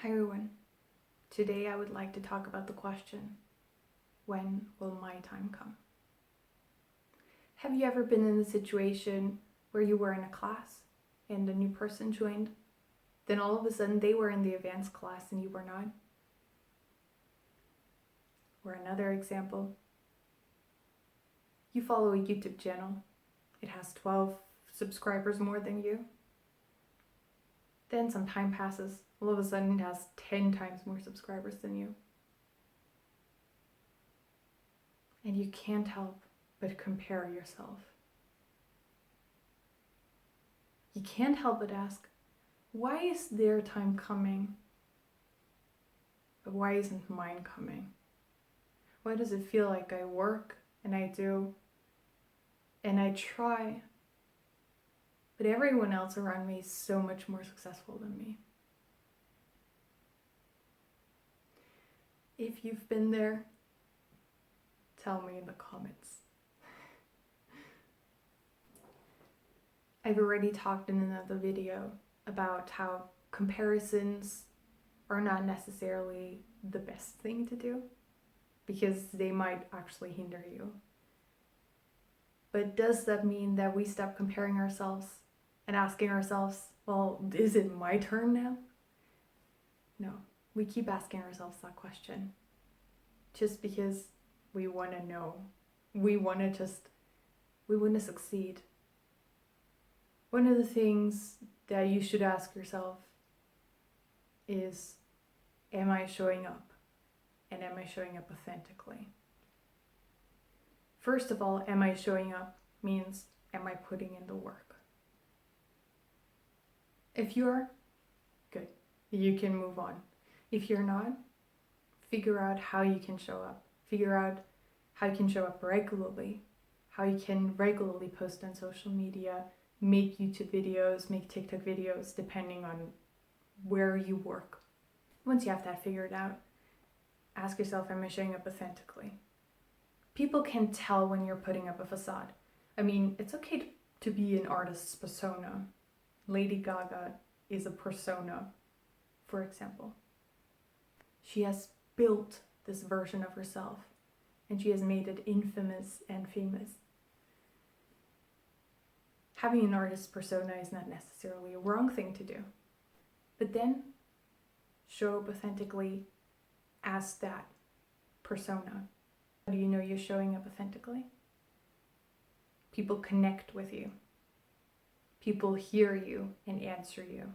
Hi everyone. Today I would like to talk about the question, when will my time come? Have you ever been in a situation where you were in a class and a new person joined? Then all of a sudden they were in the advanced class and you were not? Or another example, you follow a YouTube channel. It has 12 subscribers more than you. Then some time passes. All of a sudden it has 10 times more subscribers than you. And you can't help but compare yourself. You can't help but ask, why is their time coming? But why isn't mine coming? Why does it feel like I work and I do and I try, but everyone else around me is so much more successful than me? If you've been there, tell me in the comments. I've already talked in another video about how comparisons are not necessarily the best thing to do because they might actually hinder you. But does that mean that we stop comparing ourselves and asking ourselves, well, is it my turn now? No, we keep asking ourselves that question just because we want to know. We want to succeed. One of the things that you should ask yourself is, am I showing up? And am I showing up authentically? First of all, am I showing up means, am I putting in the work? If you are, good, you can move on. If you're not, figure out how you can show up. Figure out how you can show up regularly, how you can regularly post on social media, make YouTube videos, make TikTok videos, depending on where you work. Once you have that figured out, ask yourself, am I showing up authentically? People can tell when you're putting up a facade. I mean, it's okay to be an artist's persona. Lady Gaga is a persona, for example. She has built this version of herself, and she has made it infamous and famous. Having an artist's persona is not necessarily a wrong thing to do. But then, show up authentically as that persona. How do you know you're showing up authentically? People connect with you. People hear you and answer you.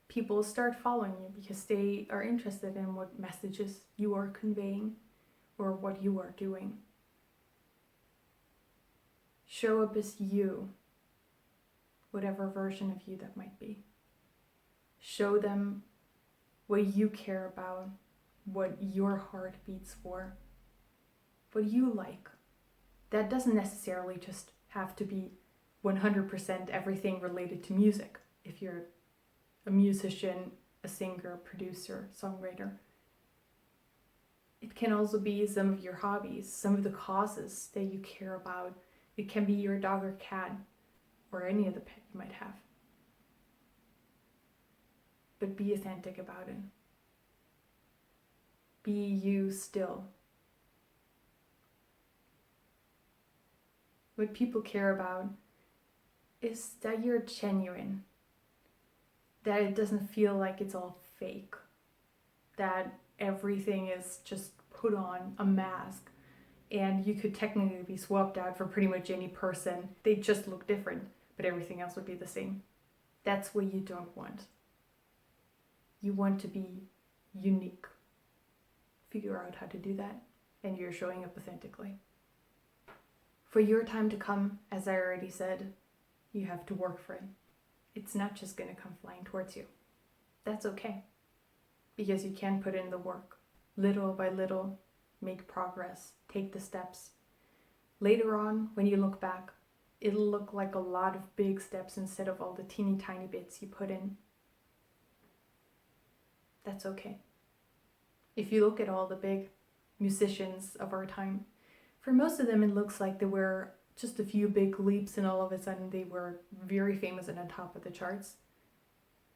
People start following you because they are interested in what messages you are conveying or what you are doing. Show up as you, whatever version of you that might be. Show them what you care about, what your heart beats for, what you like. That doesn't necessarily just have to be 100% everything related to music. If you're a musician, a singer, producer, songwriter, it can also be some of your hobbies, some of the causes that you care about. It can be your dog or cat, or any other pet you might have. But be authentic about it. Be you still. What people care about is that you're genuine, that it doesn't feel like it's all fake, that everything is just put on a mask, and you could technically be swapped out for pretty much any person. They just look different, but everything else would be the same. That's what you don't want. You want to be unique. Figure out how to do that, and you're showing up authentically. For your time to come, as I already said, you have to work for it. It's not just going to come flying towards you. That's okay, because you can put in the work. Little by little, make progress, take the steps. Later on, when you look back, it'll look like a lot of big steps instead of all the teeny tiny bits you put in. That's okay. If you look at all the big musicians of our time, for most of them it looks like there were just a few big leaps and all of a sudden they were very famous and on top of the charts.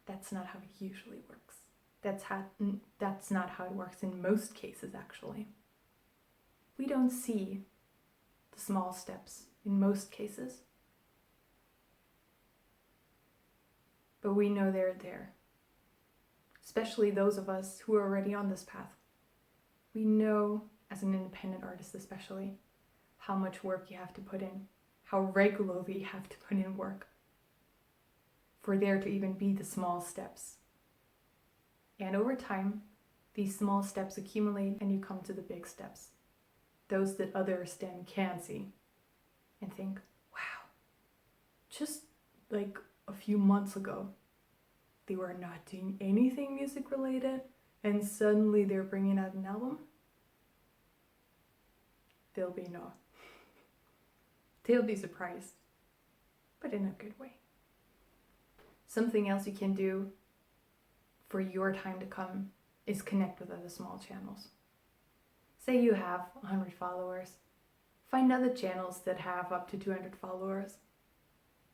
That's not how it usually works. That's not how it works in most cases, actually. We don't see the small steps in most cases, but we know they're there. Especially those of us who are already on this path. We know, as an independent artist especially, how much work you have to put in, how regularly you have to put in work for there to even be the small steps. And over time, these small steps accumulate and you come to the big steps. Those that others then can see and think, wow, just like a few months ago, they were not doing anything music related and suddenly they're bringing out an album. They'll be surprised, but in a good way. Something else you can do for your time to come is connect with other small channels. Say you have 100 followers. Find other channels that have up to 200 followers.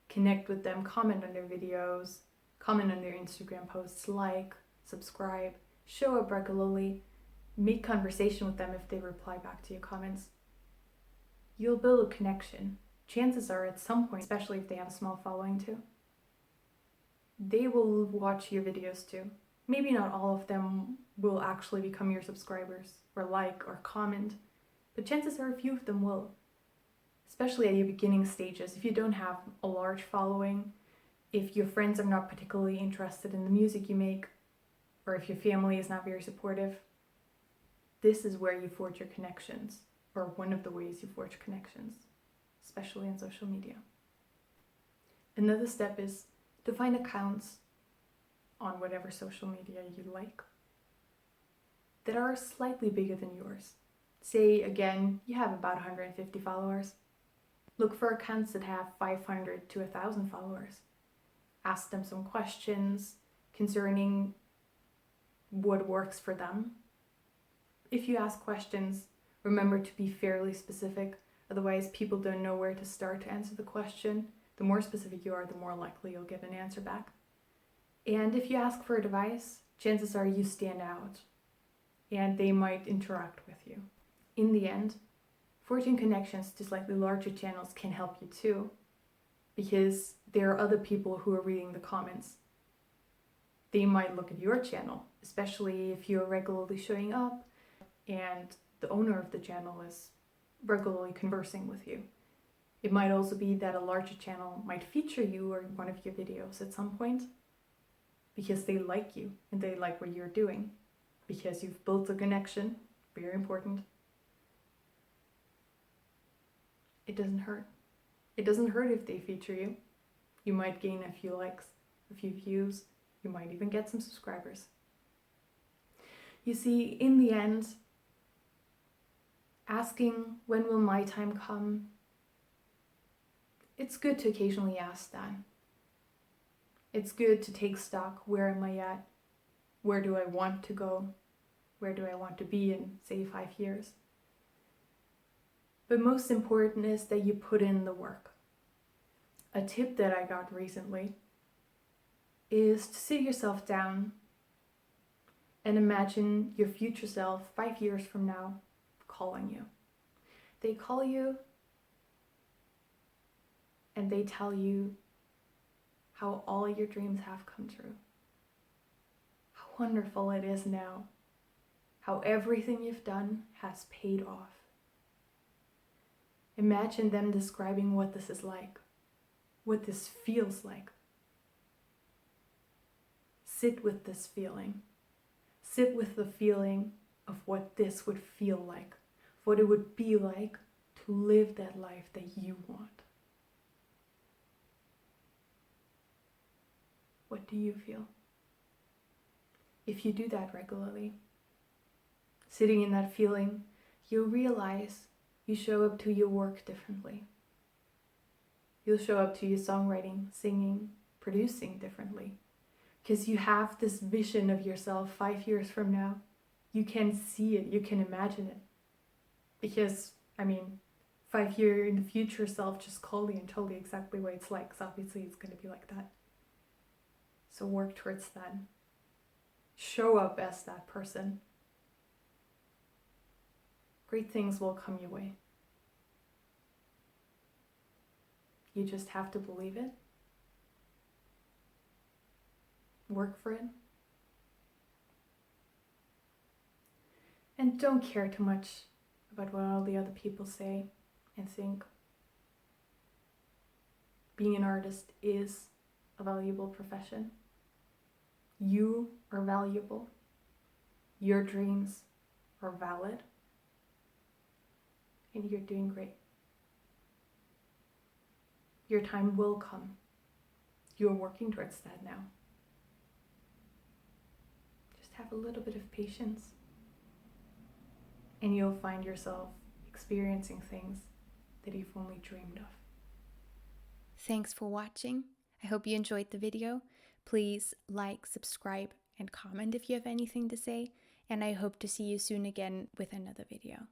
Connect with them, comment on their videos, comment on their Instagram posts, like, subscribe, show up regularly, make conversation with them if they reply back to your comments. You'll build a connection. Chances are at some point, especially if they have a small following too, they will watch your videos too. Maybe not all of them will actually become your subscribers or like or comment, but chances are a few of them will. Especially at your beginning stages, if you don't have a large following, if your friends are not particularly interested in the music you make, or if your family is not very supportive, this is where you forge your connections, or one of the ways you forge connections, especially on social media. Another step is to find accounts on whatever social media you like that are slightly bigger than yours. Say again, you have about 150 followers. Look for accounts that have 500 to 1,000 followers. Ask them some questions concerning what works for them. If you ask questions, remember to be fairly specific, otherwise people don't know where to start to answer the question. The more specific you are, the more likely you'll get an answer back. And if you ask for advice, chances are you stand out and they might interact with you. In the end, forging connections to slightly larger channels can help you too, because there are other people who are reading the comments. They might look at your channel, especially if you're regularly showing up and the owner of the channel is regularly conversing with you. It might also be that a larger channel might feature you or one of your videos at some point because they like you and they like what you're doing, because you've built a connection, very important. It doesn't hurt. It doesn't hurt if they feature you. You might gain a few likes, a few views, you might even get some subscribers. You see, in the end, asking when will my time come, it's good to occasionally ask that. It's good to take stock. Where am I at? Where do I want to go? Where do I want to be in, say, 5 years? But most important is that you put in the work. A tip that I got recently is to sit yourself down and imagine your future self 5 years from now calling you. They call you and they tell you how all your dreams have come true. How wonderful it is now. How everything you've done has paid off. Imagine them describing what this is like, what this feels like. Sit with this feeling. Sit with the feeling of what this would feel like, what it would be like to live that life that you want. What do you feel? If you do that regularly, sitting in that feeling, you'll realize you show up to your work differently. You'll show up to your songwriting, singing, producing differently. Because you have this vision of yourself 5 years from now. You can see it, you can imagine it. Because, 5 years in the future self just called you and told you exactly what it's like, so obviously it's going to be like that. So work towards that. Show up as that person. Great things will come your way. You just have to believe it. Work for it. And don't care too much about what all the other people say and think. Being an artist is a valuable profession. You are valuable. Your dreams are valid. And you're doing great. Your time will come. You're working towards that now. Just have a little bit of patience. And you'll find yourself experiencing things that you've only dreamed of. Thanks for watching. I hope you enjoyed the video. Please like, subscribe, and comment if you have anything to say. And I hope to see you soon again with another video.